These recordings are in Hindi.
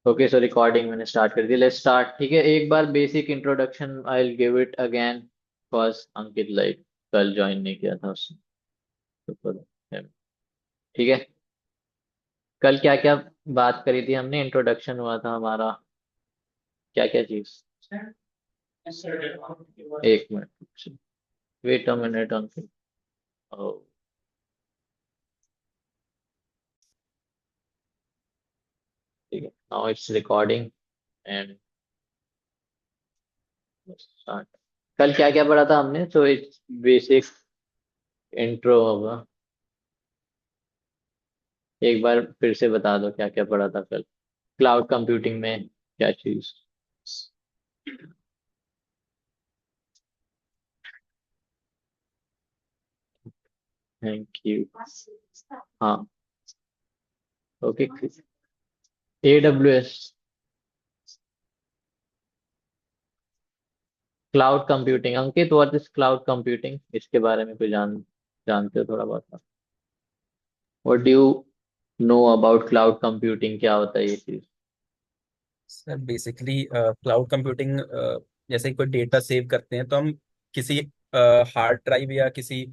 ओके, सो रिकॉर्डिंग मैंने स्टार्ट कर दी। Let's start. ठीक है, एक बार basic introduction I will give it again, because Ankit like कल ज्वाइन नहीं किया था उसने। तो ठीक है, कल क्या क्या बात करी थी हमने? इंट्रोडक्शन हुआ था हमारा, क्या क्या चीज? एक minute, wait a minute Ankit. Oh, ठीक है, now it's recording and start. कल क्या क्या पढ़ा था हमने? तो इट्स बेसिक इंट्रो होगा। एक बार फिर से बता दो क्या क्या पढ़ा था कल। क्लाउड कंप्यूटिंग में क्या चीज? Thank you. हाँ, okay. AWS cloud computing. Ankit, what is cloud computing? इसके बारे में कोई जानते हो थोड़ा बहुत? What do you know about cloud computing? क्या होता है ये चीज? सर बेसिकली क्लाउड कंप्यूटिंग जैसे कोई डेटा सेव करते हैं तो हम किसी हार्ड ड्राइव या किसी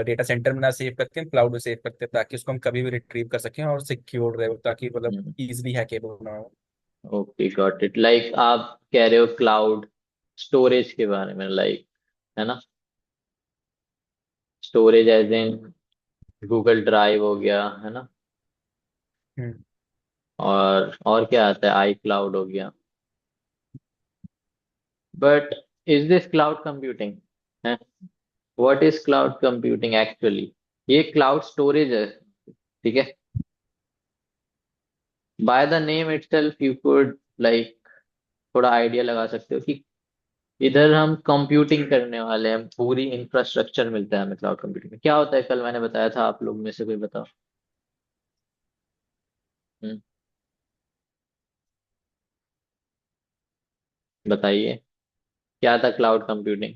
डेटा सेंटर में ना सेव करके हम क्लाउड में सेव करते हैं ताकि उसको हम कभी भी रिट्रीव कर सकें और सिक्योर रहे हो ताकि मतलब इजीली हैकेबल ना हो। Okay, got it. लाइक आप कह रहे हो क्लाउड स्टोरेज के बारे में, लाइक, है ना? Storage as in Google drive हो गया, है ना? हम्म। और क्या आता है? आई क्लाउड हो गया। But is this cloud computing है? What is cloud computing actually? ये क्लाउड स्टोरेज है, ठीक है। By the name itself you could like थोड़ा आइडिया लगा सकते हो कि इधर हम कंप्यूटिंग करने वाले हैं, पूरी इंफ्रास्ट्रक्चर मिलता है हमें क्लाउड कंप्यूटिंग में। क्या होता है कल मैंने बताया था, आप लोग में से कोई बताओ। हम्म, बताइए, क्या था cloud computing?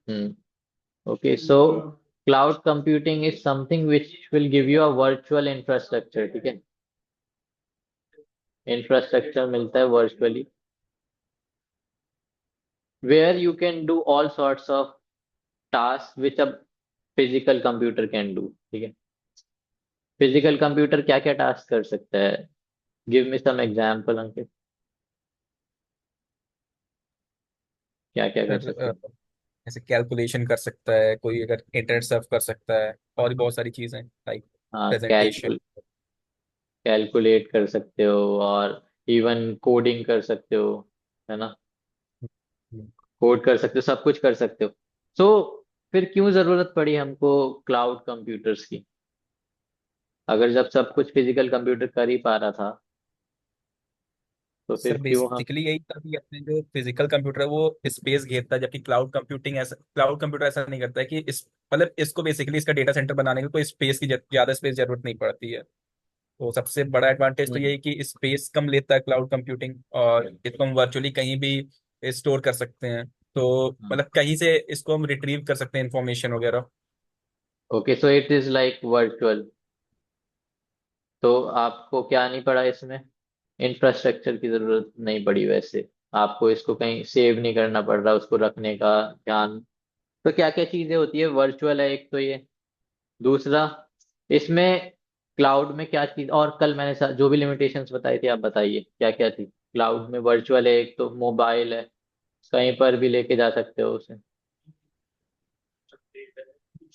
Hmm, okay. So cloud computing is something which will give you a virtual infrastructure, ठीक है। इंफ्रास्ट्रक्चर मिलता है virtually, where you can do all sorts of task which a physical computer can do, ठीक है। फिजिकल कंप्यूटर क्या क्या टास्क कर सकता है? गिव मी सम एग्जांपल अंकित, क्या क्या कर सर सकते हैं? ऐसे कैलकुलेशन कर सकता है कोई अगर इंटरनेट सर्फ कर सकता है और भी बहुत सारी चीजें लाइक हाँ, प्रेजेंटेशन। कैलकुलेट कर सकते हो, और इवन कोडिंग कर सकते हो, है ना? कोड कर सकते हो, सब कुछ कर सकते हो। सो फिर क्यों जरूरत पड़ी हमको क्लाउड कंप्यूटर्स की? अगर जब सब कुछ फिजिकल कंप्यूटर कर ही पा रहा था, तो सर फिर क्यों हम? बेसिकली यही था कि अपने जो फिजिकल कंप्यूटर है वो स्पेस घेरता है जबकि क्लाउड कंप्यूटर ऐसा नहीं करता है कि इस मतलब इसको बेसिकली इसका डेटा सेंटर बनाने में कोई स्पेस की ज्यादा स्पेस जरूरत नहीं पड़ती है। तो सबसे बड़ा एडवांटेज तो हम्म, यही कि स्पेस कम लेता है क्लाउड कंप्यूटिंग और इसको हम वर्चुअली कहीं भी स्टोर कर सकते हैं। तो हाँ। मतलब कहीं से इसको हम रिट्रीव कर सकते हैं इंफॉर्मेशन वगैरह। Okay, so it is like virtual. तो आपको क्या नहीं पड़ा इसमें? इंफ्रास्ट्रक्चर की जरूरत नहीं पड़ी वैसे। आपको इसको कहीं सेव नहीं करना पड़ रहा, उसको रखने का ध्यान। तो क्या क्या चीजें होती है? वर्चुअल है एक तो ये। दूसरा, इसमें क्लाउड में क्या चीज, और कल मैंने जो भी लिमिटेशंस बताई थी, आप बताइए क्या क्या थी क्लाउड में? वर्चुअल है एक तो, मोबाइल है, कहीं पर भी लेके जा सकते हो उसे।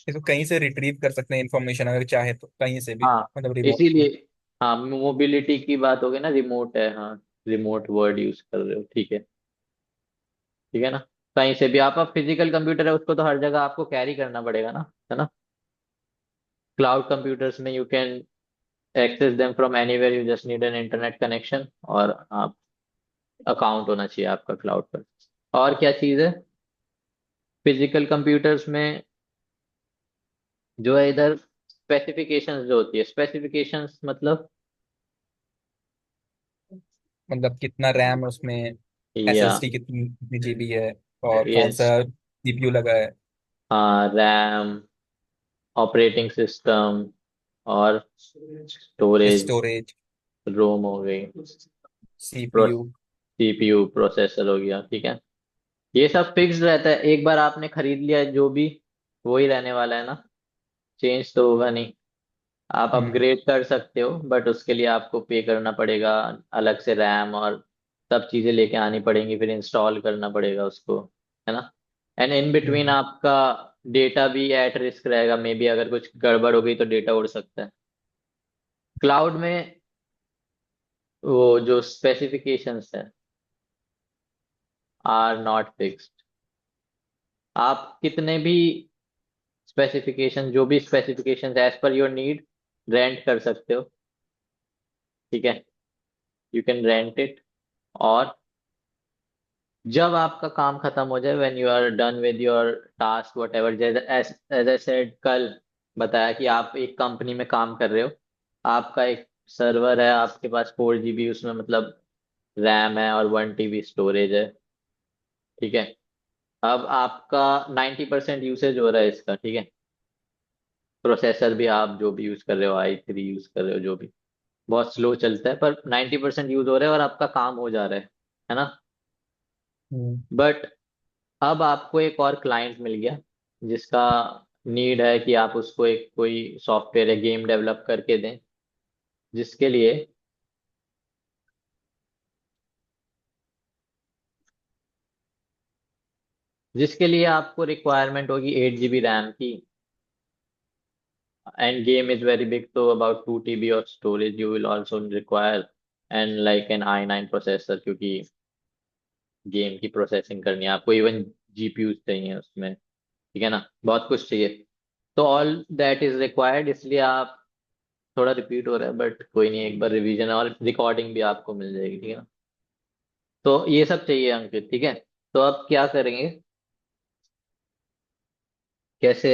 इसको कहीं से रिट्रीव कर सकते हैं इंफॉर्मेशन अगर चाहे तो कहीं से भी हाँ, मतलब रिमोट। इसीलिए। हाँ, मोबिलिटी की बात हो गई ना, रिमोट है, हाँ। रिमोट वर्ड यूज कर रहे हो, ठीक है। ठीक है ना? कहीं से भी आप फिजिकल कंप्यूटर है, उसको तो हर जगह आपको कैरी करना पड़ेगा ना, है ना? क्लाउड कंप्यूटर्स में you can access them from anywhere, you just need an internet connection, और आप अकाउंट होना चाहिए आपका क्लाउड पर। और क्या चीज है? फिजिकल कंप्यूटर्स में जो है इधर स्पेसिफिकेशंस जो होती है, स्पेसिफिकेशंस मतलब मतलब कितना रैम है उसमें, या एसएसडी कितनी कितनी जीबी है, और कौन यस, सा सीपीयू लगा है। हाँ, रैम, ऑपरेटिंग सिस्टम और स्टोरेज, स्टोरेज, रोम हो गई, सीपीयू। सीपीयू प्रोसेसर हो गया, ठीक है। ये सब फिक्स्ड रहता है, एक बार आपने खरीद लिया जो भी, वो ही रहने वाला है ना, चेंज तो होगा नहीं। आप हम्म। अपग्रेड कर सकते हो बट उसके लिए आपको पे करना पड़ेगा, अलग से रैम और सब चीजें लेके आनी पड़ेंगी, फिर इंस्टॉल करना पड़ेगा उसको, है ना। एंड इन बिटवीन हम्म। आपका डेटा भी एट रिस्क रहेगा, मे बी अगर कुछ गड़बड़ हो गई तो डेटा उड़ सकता है। क्लाउड में वो जो स्पेसिफिकेशंस है आर नॉट फिक्स्ड। आप कितने भी स्पेसिफिकेशन, जो भी specification as per your need rent कर सकते हो, ठीक है। You can rent it. और जब आपका काम खत्म हो जाए, when you are done with your task whatever, as I said कल, बताया कि आप एक कंपनी में काम कर रहे हो, आपका एक सर्वर है, आपके पास 4 GB उसमें मतलब रैम है और 1 TB स्टोरेज है, ठीक है। अब आपका 90% यूसेज हो रहा है इसका, ठीक है। प्रोसेसर भी आप जो भी यूज कर रहे हो, i3 यूज कर रहे हो, जो भी बहुत स्लो चलता है, पर 90% यूज हो रहा है और आपका काम हो जा रहा है ना। हम्म। बट अब आपको एक और क्लाइंट मिल गया जिसका नीड है कि आप उसको एक कोई सॉफ्टवेयर या गेम डेवलप करके दें, जिसके लिए जिसके लिए आपको रिक्वायरमेंट होगी 8 GB रैम की, and game is very big, तो about 2 TB of storage you will also require, and like an i9 processor, क्योंकि गेम की प्रोसेसिंग करनी है आपको, इवन जीपीयू चाहिए उसमें, ठीक है ना, बहुत कुछ चाहिए। तो ऑल दैट इज रिक्वायर्ड, इसलिए आप, थोड़ा रिपीट हो रहा है बट कोई नहीं, एक बार रिवीजन और रिकॉर्डिंग भी आपको मिल जाएगी, ठीक है ना। तो ये सब चाहिए अंकित, ठीक है। तो अब क्या करेंगे, कैसे,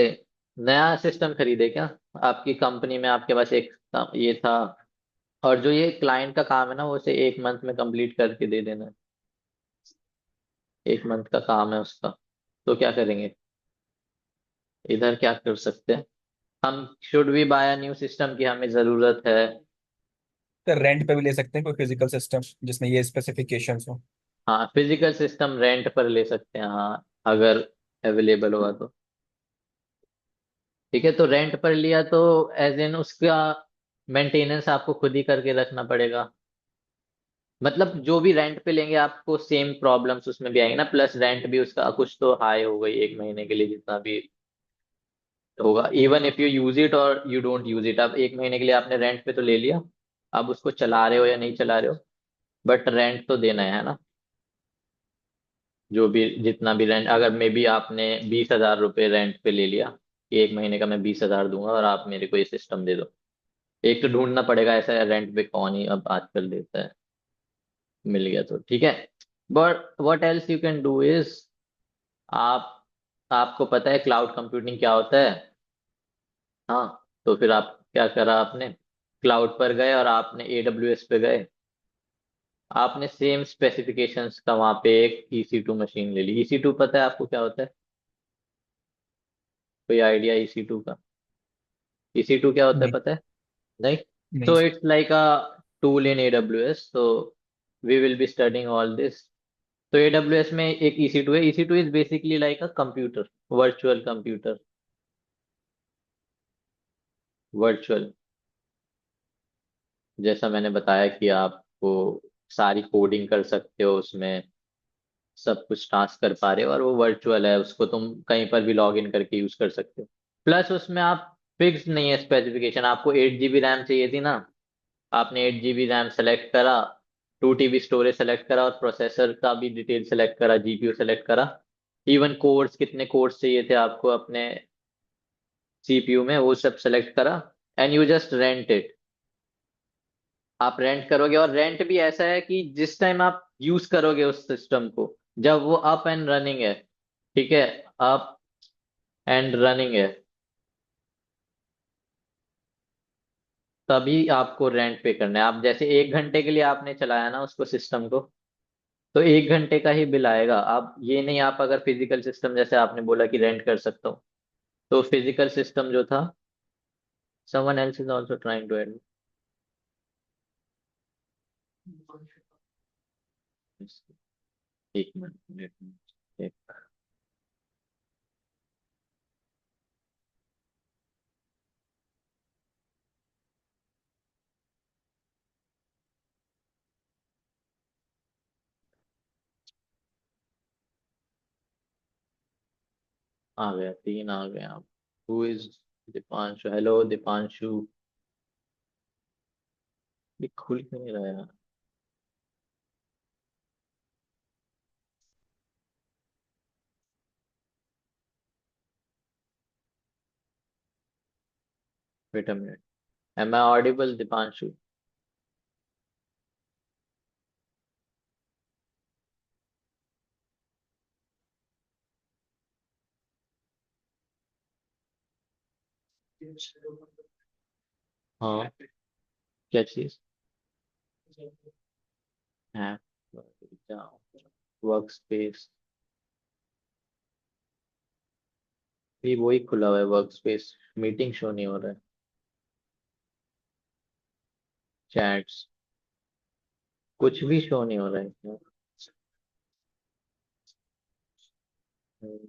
नया सिस्टम खरीदे क्या? आपकी कंपनी में आपके पास एक ये था, और जो ये क्लाइंट का काम है ना, वो उसे 1 मंथ में कंप्लीट करके दे देना है, 1 मंथ का काम है उसका। तो क्या करेंगे, इधर क्या कर सकते हैं हम, should we buy new system की हमें जरूरत है? तो रेंट पे भी ले सकते हैं कोई फिजिकल सिस्टम जिसमें ये स्पेसिफिकेशंस हो। हाँ, फिजिकल सिस्टम रेंट पर ले सकते हैं, हाँ, अगर अवेलेबल होगा तो, ठीक है। तो रेंट पर लिया तो एज इन उसका मेंटेनेंस आपको खुद ही करके रखना पड़ेगा, मतलब जो भी रेंट पे लेंगे आपको सेम प्रॉब्लम्स उसमें भी आएंगे ना, प्लस रेंट भी उसका कुछ तो हाई हो गई 1 महीने के लिए, जितना भी होगा, even if you use it और यू डोंट यूज इट। अब 1 महीने के लिए आपने रेंट पे तो ले लिया, अब उसको चला रहे हो या नहीं चला रहे हो, बट रेंट तो देना है ना। जो भी जितना भी रेंट, अगर मे बी आपने 20,000 रुपये रेंट पे ले लिया कि 1 महीने का मैं 20,000 दूंगा और आप मेरे को ये सिस्टम दे दो, एक तो ढूंढना पड़ेगा ऐसा रेंट पे कौन ही अब आजकल देता है, मिल गया तो ठीक है। But what else you can do is, आप आपको पता है क्लाउड कंप्यूटिंग क्या होता है, हाँ, तो फिर आप क्या करा आपने, क्लाउड पर गए और आपने AWS पे गए, आपने सेम स्पेसिफिकेशंस का वहां पे एक EC2 मशीन ले ली। EC2 पता है आपको क्या होता है, कोई आइडिया EC2 का? EC2 क्या होता है नहीं। पता है? नहीं। नहीं। So it's like a tool in AWS. So we will be studying all this. तो AWS में एक EC2 है, EC2 is basically like a computer, virtual computer, virtual, जैसा मैंने बताया कि आपको सारी कोडिंग कर सकते हो उसमें, सब कुछ टास्क कर पा रहे हो, और वो वर्चुअल है, उसको तुम कहीं पर भी लॉग इन करके यूज कर सकते हो। प्लस उसमें आप फिक्स नहीं है स्पेसिफिकेशन, आपको 8 GB रैम चाहिए थी ना, आपने 8 GB रैम सेलेक्ट करा, 2 TB स्टोरेज सेलेक्ट करा, और प्रोसेसर का भी डिटेल सेलेक्ट करा, जीपीयू सेलेक्ट करा, इवन कोर्स, कितने कोर्स चाहिए थे आपको अपने सीपीयू में, वो सब सेलेक्ट करा, and you just rent it. आप रेंट करोगे, और रेंट भी ऐसा है कि जिस टाइम आप यूज करोगे उस सिस्टम को, जब वो अप एंड रनिंग है, ठीक है, अप एंड रनिंग है, तभी आपको रेंट पे करना है। आप जैसे 1 घंटे के लिए आपने चलाया ना उसको, सिस्टम को, तो 1 घंटे का ही बिल आएगा। आप ये नहीं, आप अगर फिजिकल सिस्टम जैसे आपने बोला कि रेंट कर सकता हूँ, तो फिजिकल सिस्टम जो था, someone else is also trying to add. 1 minute, एक मिनट, आ गया, 3 आ गए। आप, who is Dipanshu? Hello Dipanshu. ये खुल क्यों नहीं रहा यार? Wait a minute, am I audible Dipanshu? हाँ, क्या चीज है? वर्क स्पेस, भी वही खुला हुआ है वर्क स्पेस, मीटिंग शो नहीं हो रहा है। चैट्स, कुछ भी शो नहीं हो रहा है इसमें। हम्म,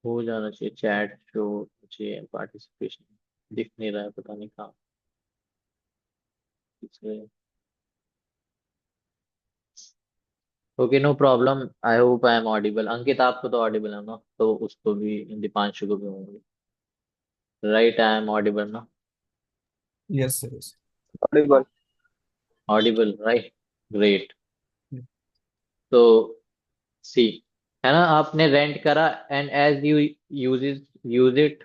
हो जाना चाहिए चैट शो, चाहिए पार्टिसिपेशन, दिख नहीं रहा है, पता नहीं कहाँ, इसलिए। Okay, no problem, I hope I am audible. Ankit आपको तो ऑडिबल है ना, तो उसको भी, दीपांशु को भी होंगे। राइट, आई एम ऑडिबल ना? Yes sir, yes. Audible, right, great. तो सी, है ना, आपने रेंट करा, and as you use it.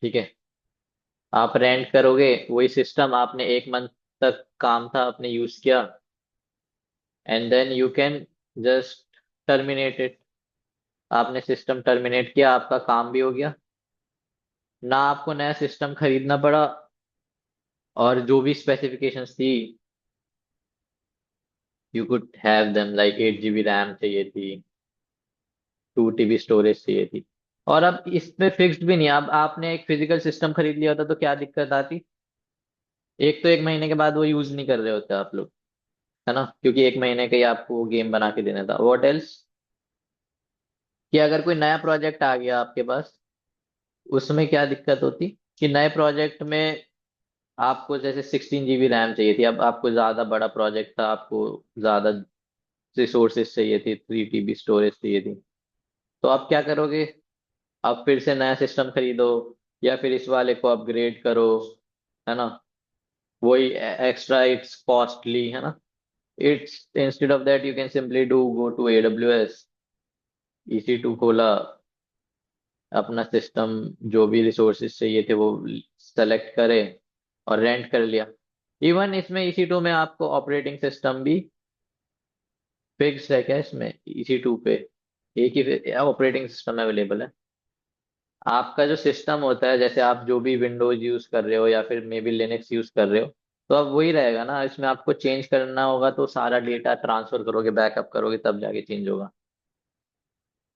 ठीक है, आप रेंट करोगे, वही सिस्टम आपने 1 मंथ तक काम था, आपने यूज किया, and then you can just terminate it. आपने सिस्टम टर्मिनेट किया, आपका काम भी हो गया, ना आपको नया सिस्टम खरीदना पड़ा, और जो भी स्पेसिफिकेशंस थी, you could have them, like 8 GB RAM चाहिए थी, 2 TB स्टोरेज चाहिए थी। और अब इसमें फिक्स्ड भी नहीं, अब आपने एक फिजिकल सिस्टम खरीद लिया होता तो क्या दिक्कत आती? एक तो 1 महीने के बाद वो यूज नहीं कर रहे होते आप लोग, है ना, क्योंकि 1 महीने का ही आपको गेम बना के देना था। व्हाट एल्स, कि अगर कोई नया प्रोजेक्ट आ गया आपके पास, उसमें क्या दिक्कत होती कि नए प्रोजेक्ट में आपको जैसे 16 GB रैम चाहिए थी, अब आपको ज्यादा बड़ा प्रोजेक्ट था, आपको ज्यादा रिसोर्सेज चाहिए थी, 3 TB स्टोरेज चाहिए थी, तो आप क्या करोगे? आप फिर से नया सिस्टम खरीदो, या फिर इस वाले को अपग्रेड करो, है ना? वही एक्स्ट्रा, इट्स कॉस्टली, है ना? It's instead of that you can simply do go to AWS, EC2 खोला, अपना सिस्टम, जो भी रिसोर्सेज चाहिए थे वो सेलेक्ट करे, और रेंट कर लिया। इवन इसमें EC2 में आपको ऑपरेटिंग सिस्टम भी फिक्स है क्या? इसमें EC2 पे एक ही ऑपरेटिंग सिस्टम अवेलेबल है। आपका जो सिस्टम होता है, जैसे आप जो भी विंडोज यूज कर रहे हो या फिर मे बी लिनक्स यूज कर रहे हो, तो अब वही रहेगा ना। इसमें आपको चेंज करना होगा तो सारा डेटा ट्रांसफर करोगे, बैकअप करोगे, तब जाके चेंज होगा।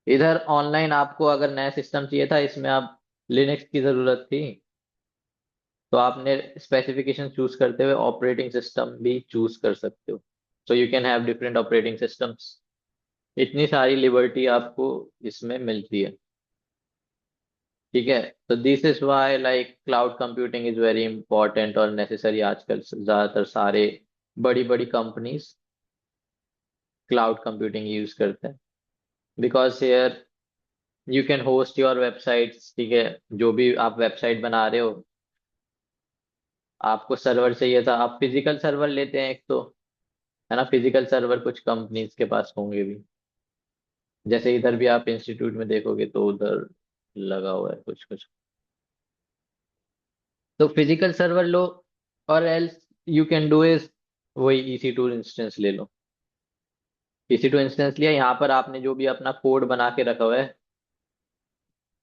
इधर ऑनलाइन आपको अगर नया सिस्टम चाहिए था, इसमें आप लिनक्स की जरूरत थी, तो आपने स्पेसिफिकेशन चूज करते हुए ऑपरेटिंग सिस्टम भी चूज कर सकते हो। So you can have different operating systems. इतनी सारी लिबर्टी आपको इसमें मिलती है। ठीक है, तो this is why like cloud computing is very important और नेसेसरी। आजकल ज्यादातर सारे बड़ी बड़ी कंपनीज क्लाउड कंप्यूटिंग यूज करते हैं, because here you can host your websites. ठीक है, जो भी आप वेबसाइट बना रहे हो, आपको सर्वर चाहिए था, आप फिजिकल सर्वर लेते हैं एक तो, है ना। फिजिकल सर्वर कुछ कंपनीज के पास होंगे भी, जैसे इधर भी आप इंस्टीट्यूट में देखोगे तो उधर लगा हुआ है कुछ कुछ। तो फिजिकल सर्वर लो, और else you can do is वही EC2 इंस्टेंस ले लो। EC2 इंस्टेंस लिया, यहाँ पर आपने जो भी अपना कोड बना के रखा हुआ है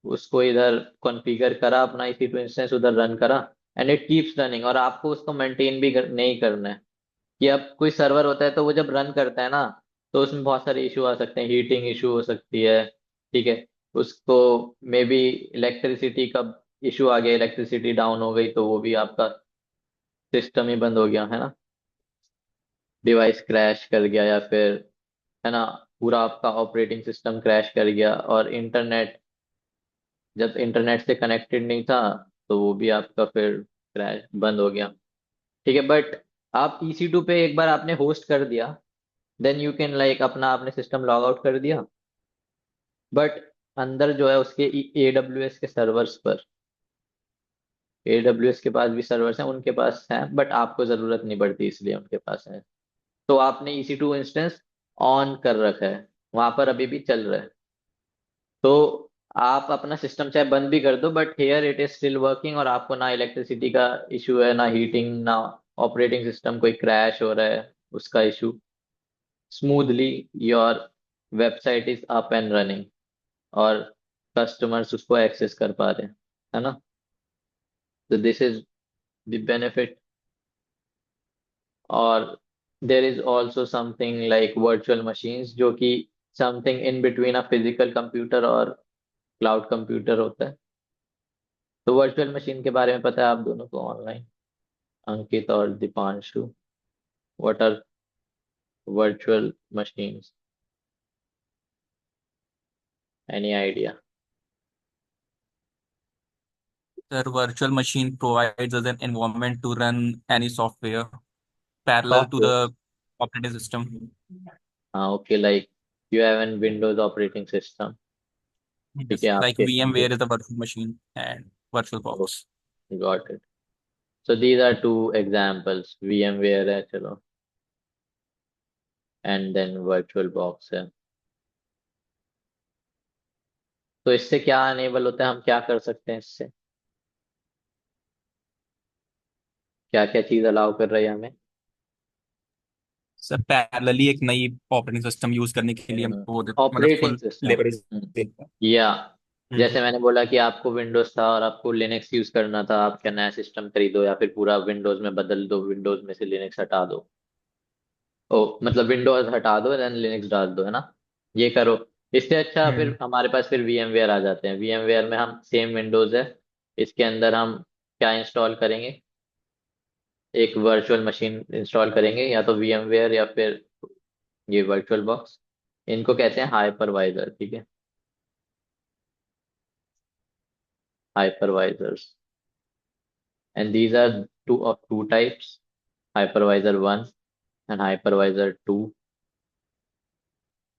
उसको इधर कॉन्फ़िगर करा, अपना EC2 इंस्टेंस उधर रन करा, एंड इट कीप्स रनिंग। और आपको उसको मेंटेन भी नहीं करना है। कि अब कोई सर्वर होता है तो वो जब रन करता है ना, तो उसमें बहुत सारे इशू आ सकते हैं, हीटिंग इशू हो सकती है, ठीक है। उसको मे बी इलेक्ट्रिसिटी का इशू आ गया, इलेक्ट्रिसिटी डाउन हो गई तो वो भी आपका सिस्टम ही बंद हो गया, है ना। डिवाइस क्रैश कर गया, या फिर, है ना, पूरा आपका ऑपरेटिंग सिस्टम क्रैश कर गया। और इंटरनेट, जब इंटरनेट से कनेक्टेड नहीं था तो वो भी आपका फिर क्रैश बंद हो गया, ठीक है। बट आप EC2 पे एक बार आपने होस्ट कर दिया, देन यू कैन लाइक अपना आपने सिस्टम लॉग आउट कर दिया। बट अंदर जो है उसके AWS के सर्वर्स पर, AWS के पास भी सर्वर्स हैं, उनके पास हैं, बट आपको जरूरत नहीं पड़ती इसलिए उनके पास है। तो आपने EC2 इंस्टेंस ऑन कर रखा है, वहां पर अभी भी चल रहा है। तो आप अपना सिस्टम चाहे बंद भी कर दो, but here it is still working, और आपको ना इलेक्ट्रिसिटी का इशू है, ना हीटिंग, ना ऑपरेटिंग सिस्टम कोई क्रैश हो रहा है उसका issue. Smoothly your website is up and running, और कस्टमर्स उसको एक्सेस कर पा रहे हैं, है ना। तो दिस इज द बेनिफिट। और there is also something like virtual machines, जो कि something in between a physical computer और क्लाउड कंप्यूटर होता है। तो वर्चुअल मशीन के बारे में पता है आप दोनों को ऑनलाइन, अंकित और Dipanshu? What are virtual machines? Any idea? Sir, virtual machine provides us an environment to run any software parallel to software? the operating system. हाँ, okay, like you have an Windows operating system, ठीक है Yes, like आपके। VMware is a virtual machine and VirtualBox. Got it. So these are two examples, VMware है चलो, एंड देन वर्चुअल बॉक्स है। तो इससे क्या अनेबल होता है, हम क्या कर सकते हैं इससे, क्या क्या चीज अलाउ कर रही है हमें? सर पैरेलली एक नई ऑपरेटिंग सिस्टम यूज करने के लिए हमको मतलब ऑपरेटिंग फुल सिस्टम, लिबर्टीज देता है। या हम्म। जैसे मैंने बोला कि आपको विंडोज था और आपको लिनक्स यूज करना था, आप क्या नया सिस्टम खरीदो या फिर पूरा विंडोज में बदल दो, विंडोज में से लिनक्स हटा दो। ओ मतलब विंडोज हटा दो देन लिनक्स डाल दो, है ना, ये करो। इससे अच्छा फिर हम्म। हमारे पास फिर VMware आ जाते हैं। VMware में हम सेम विंडोज है, इसके अंदर हम क्या इंस्टॉल करेंगे, एक वर्चुअल मशीन इंस्टॉल करेंगे, या तो VMware या फिर ये वर्चुअल बॉक्स। इनको कहते हैं हाइपरवाइजर, ठीक है, hypervisors. And these are two of two types, hypervisor 1 and hypervisor 2।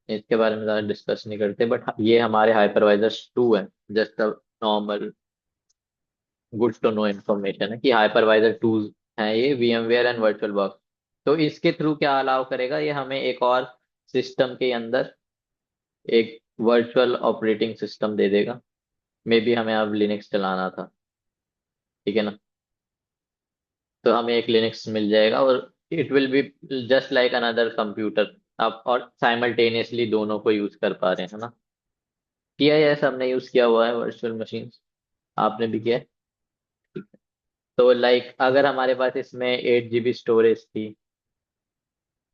इसके बारे में ज़्यादा डिस्कस नहीं करते, बट ये हमारे हाइपरवाइजर्स 2 है। Just normal good to know information है कि हाइपरवाइजर 2 है ये, VMware एंड वर्चुअल बॉक्स। तो इसके थ्रू क्या अलाउ करेगा, ये हमें एक और सिस्टम के अंदर एक वर्चुअल ऑपरेटिंग सिस्टम दे देगा। मे बी हमें अब लिनक्स चलाना था, ठीक है ना, तो हमें एक लिनक्स मिल जाएगा, और it will be just like another computer. आप और साइमल्टेनियसली दोनों को यूज कर पा रहे हैं, है ना। किया है, ऐसा हमने यूज किया हुआ है वर्चुअल मशीन, आपने भी किया है। तो लाइक अगर हमारे पास इसमें 8 GB स्टोरेज थी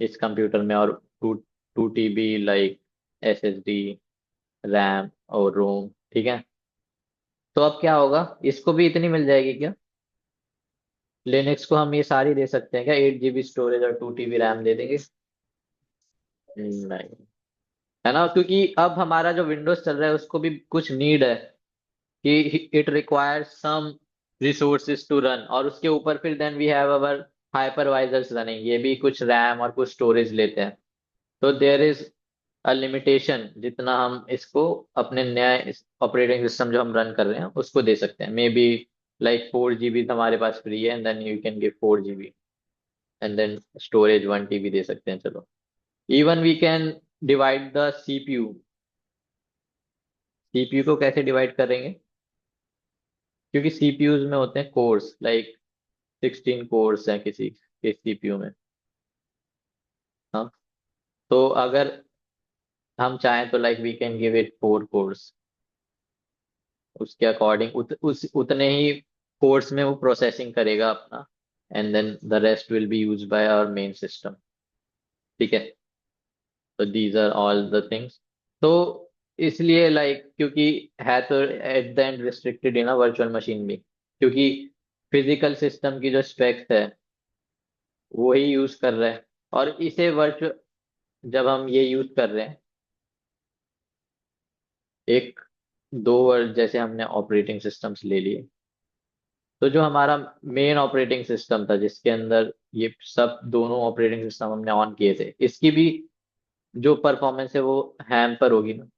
इस कंप्यूटर में, और 2 2 TB लाइक SSD, रैम और रोम, ठीक है। तो अब क्या होगा, इसको भी इतनी मिल जाएगी क्या? लिनक्स को हम ये सारी दे सकते हैं क्या, 8 GB स्टोरेज और 2 TB रैम दे देंगे? नहीं, है ना, क्योंकि अब हमारा जो विंडोज चल रहा है उसको भी कुछ नीड है कि it requires some resources to run, और उसके ऊपर फिर then we have our hypervisors running, ये भी कुछ रैम और कुछ स्टोरेज लेते हैं। तो देयर इज अ लिमिटेशन जितना हम इसको अपने नए ऑपरेटिंग सिस्टम जो हम रन कर रहे हैं उसको दे सकते हैं। मे बी लाइक 4 GB हमारे पास फ्री है, and then you can give 4 GB, and then storage 1 TB दे सकते हैं, चलो। Even we can divide the CPU। CPU को कैसे डिवाइड करेंगे? क्योंकि सीपीयूज में होते हैं कोर्स, लाइक 16 कोर्स हैं किसी के सीपीयू में। हाँ, तो अगर हम चाहें तो like we can give it 4 cores. उसके अकॉर्डिंग उतने ही कोर्स में वो प्रोसेसिंग करेगा अपना, and then the rest will be use by our main system. ठीक है। तो these are all the things. तो इसलिए लाइक, क्योंकि है तो at the end restricted in a virtual machine भी, क्योंकि फिजिकल सिस्टम की जो स्पेक्स है वो ही यूज कर रहा है। और इसे वर्चुअल, जब हम ये यूज कर रहे हैं, एक दो वर्ड जैसे हमने ऑपरेटिंग सिस्टम्स ले लिए, तो जो हमारा मेन ऑपरेटिंग सिस्टम था जिसके अंदर ये सब दोनों ऑपरेटिंग सिस्टम हमने ऑन किए थे, इसकी भी जो परफॉर्मेंस है वो हैम्पर होगी ना।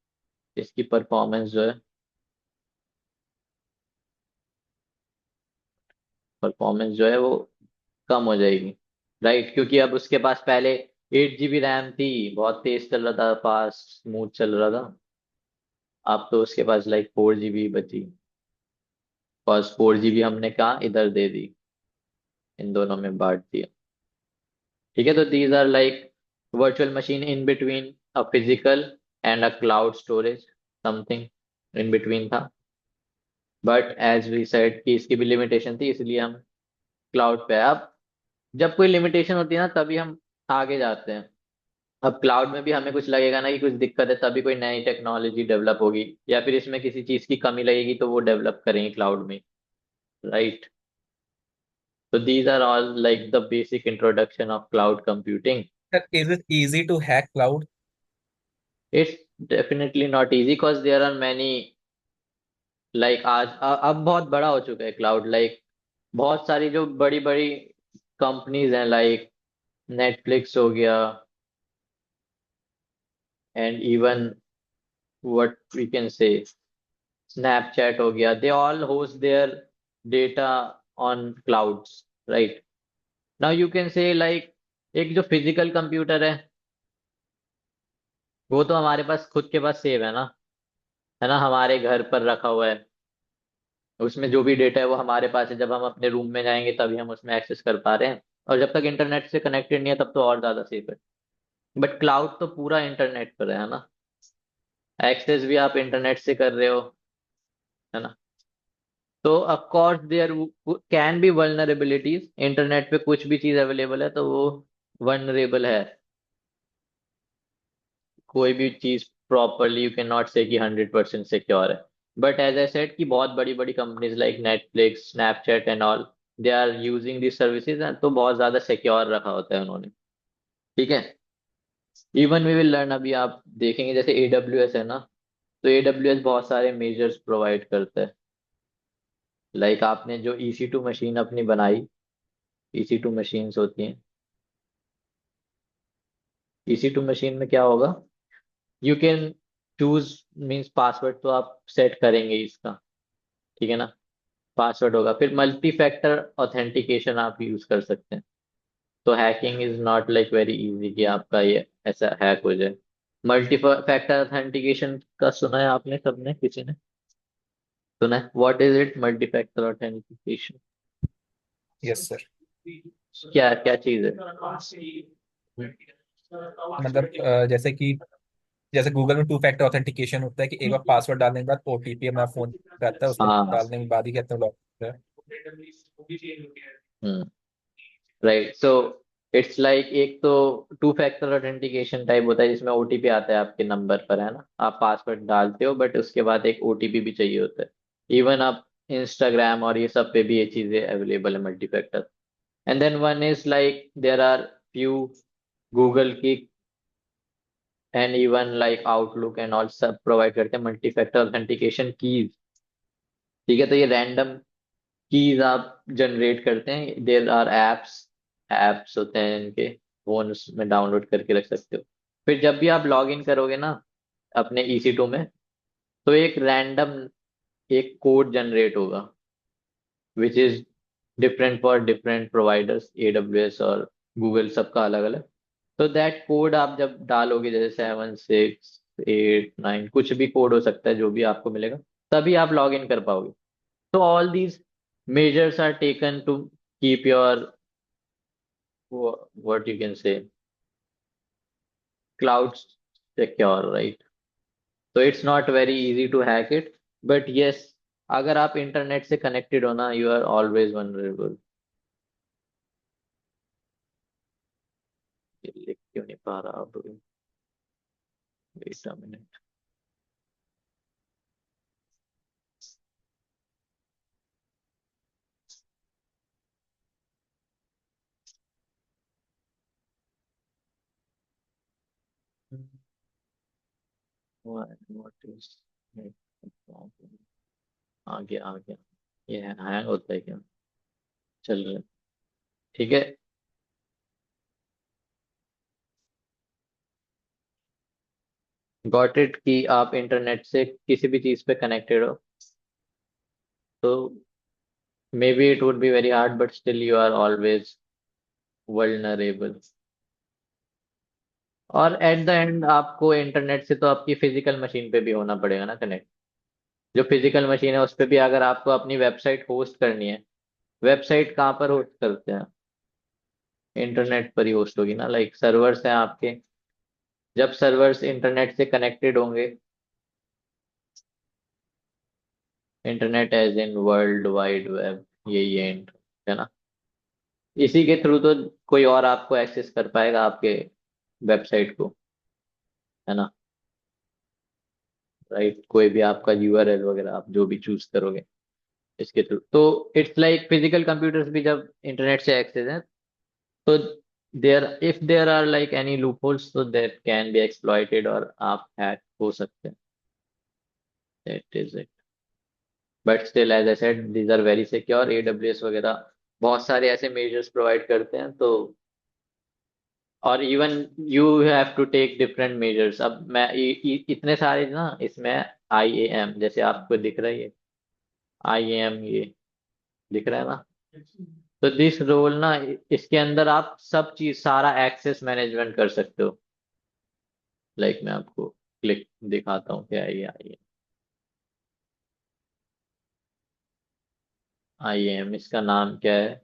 इसकी परफॉर्मेंस जो है, वो कम हो जाएगी, राइट? क्योंकि अब उसके पास पहले 8 GB रैम थी, बहुत तेज चल रहा था, फास्ट स्मूथ चल रहा था। अब तो उसके पास लाइक 4 GB बची, और 4 GB हमने कहा इधर दे दी, इन दोनों में बांट दिया। ठीक है। तो these are like virtual machine in between a physical and a cloud storage, something in between था। बट एज वी सेड कि इसकी भी लिमिटेशन थी, इसलिए हम क्लाउड पे आए। अब जब कोई लिमिटेशन होती है ना, तभी हम आगे जाते हैं। अब क्लाउड में भी हमें कुछ लगेगा ना कि कुछ दिक्कत है, तभी कोई नई टेक्नोलॉजी डेवलप होगी, या फिर इसमें किसी चीज की कमी लगेगी तो वो डेवलप करेंगे क्लाउड में, राइट? तो these are all like the basic introduction of cloud computing. Sir, is it easy to hack cloud? It's definitely not easy, because there are many, like आज अब बहुत बड़ा हो चुका है क्लाउड। लाइक बहुत सारी जो बड़ी बड़ी कंपनीज हैं, लाइक नेटफ्लिक्स हो गया, and even what we can say Snapchat हो गया, they all host their data on clouds, right? Now you can say like, एक जो फिजिकल कंप्यूटर है वो तो हमारे पास खुद के पास सेव है ना, हमारे घर पर रखा हुआ है। उसमें जो भी डेटा है वो हमारे पास है, जब हम अपने रूम में जाएंगे तभी हम उसमें एक्सेस कर पा रहे हैं। और जब तक इंटरनेट से कनेक्टेड नहीं है तब तो और ज्यादा सेफ है। बट क्लाउड तो पूरा इंटरनेट पर है ना, एक्सेस भी आप इंटरनेट से कर रहे हो, है ना? तो of course there can be vulnerabilities, internet पे कुछ भी चीज अवेलेबल है तो वो वल्नरेबल है। कोई भी चीज प्रॉपरली यू कैन नॉट से कि 100% सिक्योर है। बट एज आई सेड कि बहुत बड़ी बड़ी companies like Netflix, Snapchat and all, they are using this services, तो बहुत ज्यादा सिक्योर रखा होता है उन्होंने। ठीक है। इवन वी विल लर्न, अभी आप देखेंगे जैसे AWS है ना, तो AWS बहुत सारे मेजर्स प्रोवाइड करता है। लाइक आपने जो EC2 मशीन अपनी बनाई, EC2 मशीन्स होती हैं, EC2 मशीन में क्या होगा, you can choose, means password तो आप सेट करेंगे इसका, ठीक है ना? पासवर्ड होगा, फिर मल्टी फैक्टर ऑथेंटिकेशन आप यूज कर सकते हैं। तो hacking is not like very easy कि आपका ये ऐसा हैक हो जाए। मल्टी फैक्टर ऑथेंटिकेशन का सुना है आपने, सबने, किसी ने सुना है? What is it, multi factor authentication? Yes, sir. क्या क्या चीज है? मतलब जैसे गूगल में टू फैक्टर ऑथेंटिकेशन होता है कि एक बार पासवर्ड डालने के बाद ओटीपी हमारा फोन पे आता है, उसको हाँ। डालने के बाद ही कहते हैं लॉक है। हम्म। राइट। सो इट्स लाइक, एक तो टू फैक्टर ऑथेंटिकेशन टाइप होता है जिसमें OTP आता है आपके नंबर पर, है ना? आप पासवर्ड डालते हो बट उसके बाद एक OTP भी चाहिए होता है। इवन आप इंस्टाग्राम और ये सब पे भी ये चीजें अवेलेबल है, multi factor. And then one is like there are few, Google की and even like Outlook and all सब प्रोवाइड करते हैं मल्टी फैक्टर ऑथेंटिकेशन कीज। ठीक है। तो ये रैंडम कीज आप जनरेट करते हैं, देर आर एप्स, एप्स होते हैं इनके, फोन में डाउनलोड करके रख सकते हो। फिर जब भी आप लॉग इन करोगे ना अपने EC2 में, तो एक रैंडम एक कोड जनरेट होगा, which is different for different providers, AWS और गूगल सबका अलग अलग। तो दैट कोड आप जब डालोगे, जैसे 7 6 8 9, कुछ भी कोड हो सकता है जो भी आपको मिलेगा, तभी आप लॉग इन कर पाओगे। तो all these measures are taken to keep your what you can say clouds secure, right? So it's not very easy to hack it, but yes, अगर आप इंटरनेट से कनेक्टेड हो ना, यू आर ऑलवेज वनरेबल। लिख क्यों नहीं पा रहा अब? Wait a minute. What is, आ गया आ गया। ये हैंग होता है क्या? चल रहा है, ठीक है। गॉट इट कि आप इंटरनेट से किसी भी चीज पे कनेक्टेड हो, तो may be it would be very hard but still you are always vulnerable. और एट द एंड आपको इंटरनेट से तो आपकी फिजिकल मशीन पे भी होना पड़ेगा ना कनेक्ट। जो फिजिकल मशीन है उस पे भी अगर आपको अपनी वेबसाइट होस्ट करनी है, वेबसाइट कहाँ पर होस्ट करते हैं? इंटरनेट पर ही होस्ट होगी ना, लाइक सर्वर्स हैं आपके। जब सर्वर्स इंटरनेट से कनेक्टेड होंगे, internet as in world wide web, यही है है ना। इसी के थ्रू तो कोई और आपको एक्सेस कर पाएगा आपके वेबसाइट को, है ना। राइट, कोई भी आपका यूआरएल वगैरह आप जो भी चूज करोगे इसके थ्रू, तो इट्स लाइक फिजिकल कंप्यूटर्स भी जब इंटरनेट से एक्सेस है, तो there if there are like any loopholes तो दैट कैन बी एक्सप्लॉइटेड और आप हैक हो सकते हैं। That is it. But still as I said these are very secure. AWS वगैरह बहुत सारे ऐसे मेजर्स प्रोवाइड करते हैं, तो और even you have to take different measures. अब मैं इतने सारे ना इसमें, आईएएम जैसे आपको दिख रहा है ये, आईएएम ये दिख रहा है ना। तो दिस रोल ना, इसके अंदर आप सब चीज सारा एक्सेस मैनेजमेंट कर सकते हो। लाइक मैं आपको क्लिक दिखाता हूँ क्या है ये आईएएम, इसका नाम क्या है?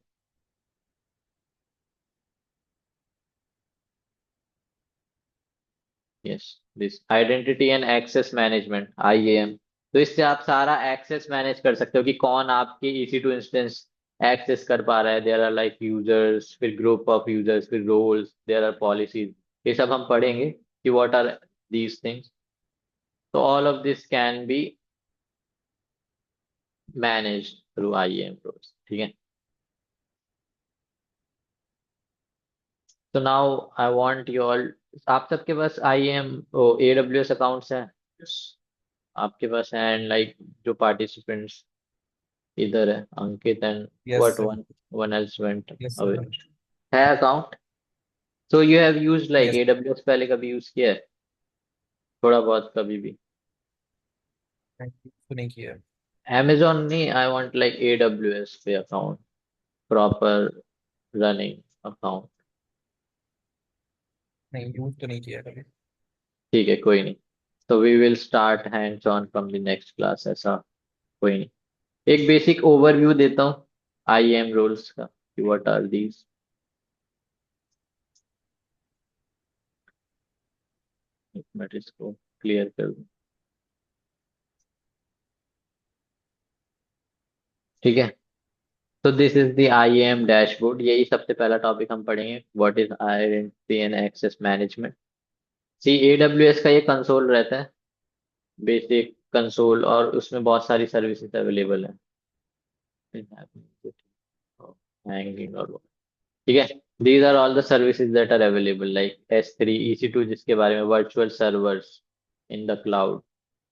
Yes, this identity and access management, IAM. तो इससे आप सारा एक्सेस मैनेज कर सकते हो कि कौन आपके EC2 इंस्टेंस एक्सेस कर पा रहा है। देयर आर लाइक यूजर्स, फिर ग्रुप ऑफ यूजर्स, फिर रोल्स, देयर आर पॉलिसीज। ये सब हम पढ़ेंगे कि व्हाट आर दीज थिंग्स। तो all of this can be manage through IAM roles, ठीक है। तो now I want you all, आप सबके पास आईएएम AWS अकाउंट्स हैं आपके पास? एंड लाइक जो पार्टिसिपेंट्स इधर है, Ankit and yes what sir. One else went yes away, sir. है account? So you have used like yes. AWS पहले कभी यूज किया है? थोड़ा बहुत कभी भी? तो नहीं किया। Amazon नहीं, आई वांट लाइक AWS पे अकाउंट, प्रॉपर रनिंग अकाउंट। नहीं, यूज तो नहीं किया कभी। ठीक है, कोई नहीं। तो we will start hands on from the next class, ऐसा कोई नहीं। एक बेसिक ओवरव्यू देता हूँ आईएम रोल्स का कि व्हाट आर दीज। एक मिनट इसको क्लियर कर दूं, ठीक है। तो this is the IAM dashboard, यही सबसे पहला टॉपिक हम पढ़ेंगे, what is identity and access management. See AWS का ये कंसोल रहता है, बेसिक कंसोल, और उसमें बहुत सारी सर्विसेज अवेलेबल है, और ठीक है। These are all the services that are available, like S3 EC2 जिसके बारे में, virtual servers in the cloud,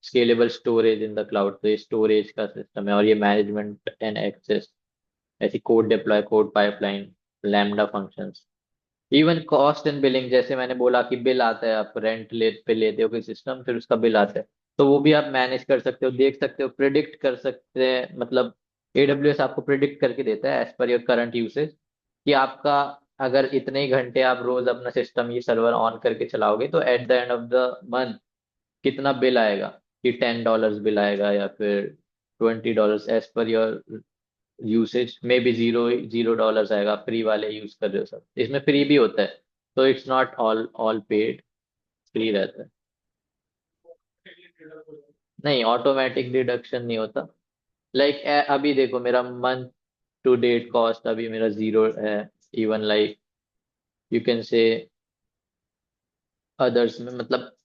scalable storage in the cloud, तो ये स्टोरेज का सिस्टम है। और ये मैनेजमेंट एंड एक्सेस, ऐसी code deploy, code pipeline, lambda functions, even cost and billing. जैसे मैंने बोला कि बिल आता है, आप रेंट पे लेते हो कोई सिस्टम, फिर उसका बिल आता है, तो वो भी आप मैनेज कर सकते हो, देख सकते हो, प्रिडिक्ट कर सकते हैं। मतलब AWS आपको प्रिडिक्ट करके देता है as per your current usage कि आपका अगर इतने ही घंटे आप रोज अपना सिस्टम ये सर्वर ऑन करके चलाओगे तो at the end of the month कितना बिल आएगा, कि $10 बिल आएगा या फिर $20, एज पर योर यूसेज में भी $0 आएगा। फ्री वाले यूज कर रहे हो सब, इसमें फ्री भी होता है, तो it's not all all paid, free रहता है। नहीं, ऑटोमेटिक डिडक्शन नहीं होता। लाइक अभी देखो मेरा मंथ टू डेट कॉस्ट अभी मेरा 0 है। इवन लाइक यू कैन से अदर्स में, मतलब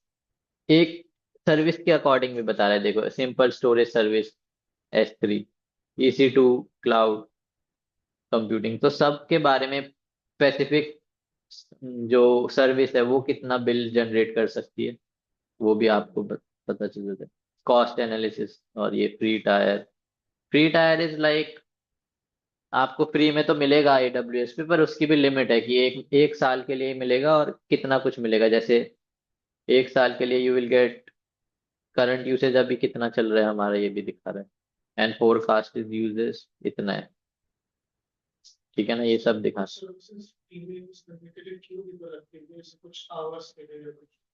एक सर्विस के अकॉर्डिंग भी बता रहा है। देखो simple storage service S3, EC2 cloud computing, तो सब के बारे में स्पेसिफिक जो सर्विस है वो कितना बिल जनरेट कर सकती है वो भी आपको पता चल जाता है। Cost analysis. और ये फ्री टायर इज लाइक आपको फ्री में तो मिलेगा AWS पे, पर उसकी भी लिमिट है कि एक एक साल के लिए मिलेगा और कितना कुछ मिलेगा। जैसे एक साल के लिए you will gate, current usage अभी कितना चल रहा है हमारा ये भी दिखा रहा है, एंड फोरकास्ट इज यूजेस इतना है। ठीक है ना, ये सब दिखा।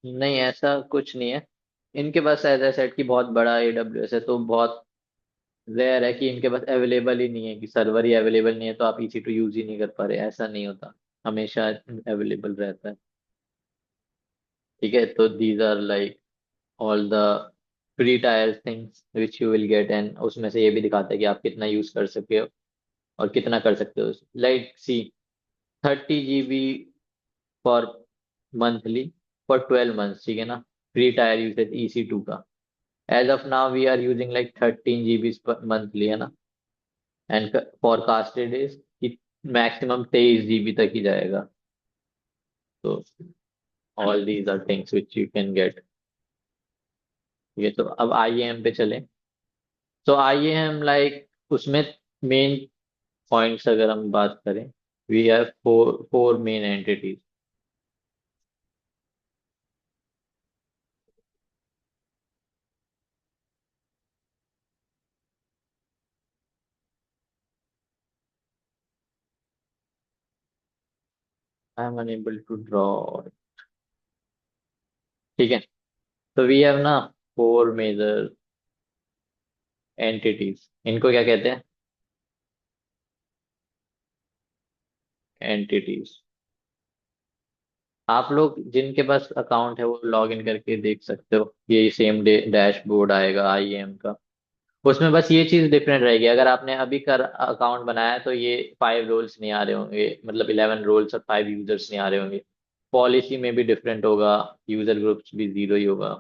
नहीं, ऐसा कुछ नहीं है। इनके पास एज ए सेट की बहुत बड़ा AWS है, तो बहुत रेयर है कि इनके पास अवेलेबल ही नहीं है, कि सर्वर ही अवेलेबल नहीं है तो आप EC2 यूज ही नहीं कर पा रहे, ऐसा नहीं होता। हमेशा अवेलेबल रहता है। ठीक है, तो these are like all the free tier things which you will get, and उसमें से ये भी दिखाता है कि आप कितना यूज कर सकते हो और कितना कर सकते हो। Like see 30 GB for monthly for 12 months, ठीक है ना। फ्री टायर यूसेज EC2 का as of now we are using like 13 GB monthly, है ना। And forecasted is maximum 23 GB तक ही जाएगा। तो all these are things which you can get. ये तो अब IAM पे चले। तो IAM लाइक उसमें मेन पॉइंट्स अगर हम बात करें, we have four four main entities. I am unable to draw. ठीक है, तो वी हैव ना फोर मेजर एंटिटीज। इनको क्या कहते हैं? एंटिटीज। आप लोग जिनके पास अकाउंट है वो लॉग इन करके देख सकते हो, ये सेम डे डैशबोर्ड आएगा IAM का। उसमें बस ये चीज डिफरेंट रहेगी, अगर आपने अभी कर अकाउंट बनाया है तो ये 5 रोल्स नहीं आ रहे होंगे, मतलब 11 रोल्स और 5 यूजर्स नहीं आ रहे होंगे। पॉलिसी में भी डिफरेंट होगा, यूजर ग्रुप्स भी 0 ही होगा।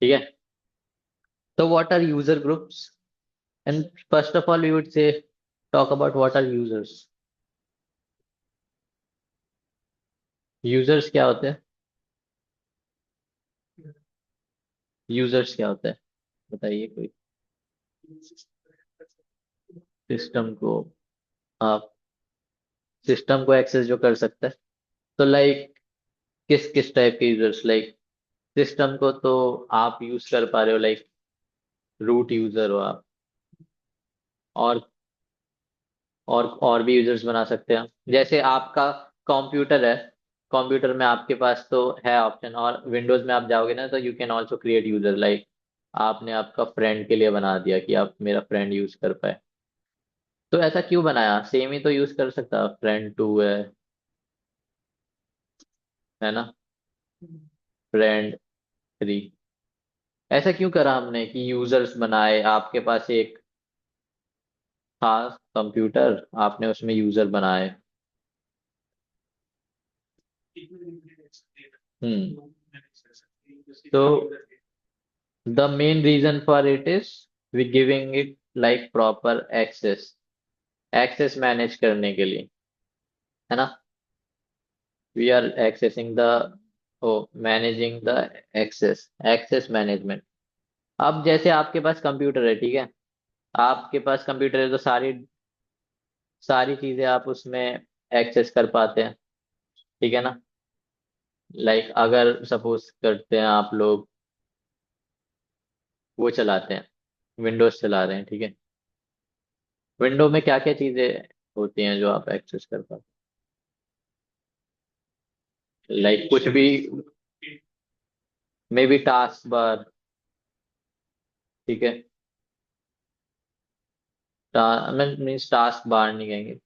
ठीक है, तो what are user groups? And first of all we would say talk about what are users. Users क्या होते हैं? यूजर्स क्या होता है, बताइए कोई। सिस्टम को, आप सिस्टम को एक्सेस जो कर सकता है, तो लाइक किस किस टाइप के यूजर्स? लाइक सिस्टम को तो आप यूज कर पा रहे हो, लाइक रूट यूजर हो आप। और और भी यूजर्स बना सकते हैं, जैसे आपका कंप्यूटर है, कंप्यूटर में आपके पास तो है ऑप्शन, और विंडोज में आप जाओगे ना तो you can also create user. Like आपने आपका फ्रेंड के लिए बना दिया कि आप मेरा फ्रेंड यूज कर पाए। तो ऐसा क्यों बनाया? सेम ही तो यूज कर सकता, फ्रेंड 2 है ना, फ्रेंड 3। ऐसा क्यों करा हमने कि यूजर्स बनाए? आपके पास एक था कंप्यूटर, आपने उसमें यूजर बनाए। हम्म। तो the main reason for it is we giving it like proper access, access manage करने के लिए, है ना। We are accessing the, oh managing the access, access management. अब जैसे आपके पास कंप्यूटर है, ठीक है, आपके पास कंप्यूटर है तो सारी सारी चीजें आप उसमें एक्सेस कर पाते हैं। ठीक है ना। लाइक अगर सपोज करते हैं आप लोग वो चलाते हैं, विंडोज चला रहे हैं, ठीक है। विंडो में क्या क्या चीजें होती हैं जो आप एक्सेस कर पाते लाइक कुछ भी, मे बी टास्क बार। ठीक है, मीन्स टास्क बार नहीं कहेंगे,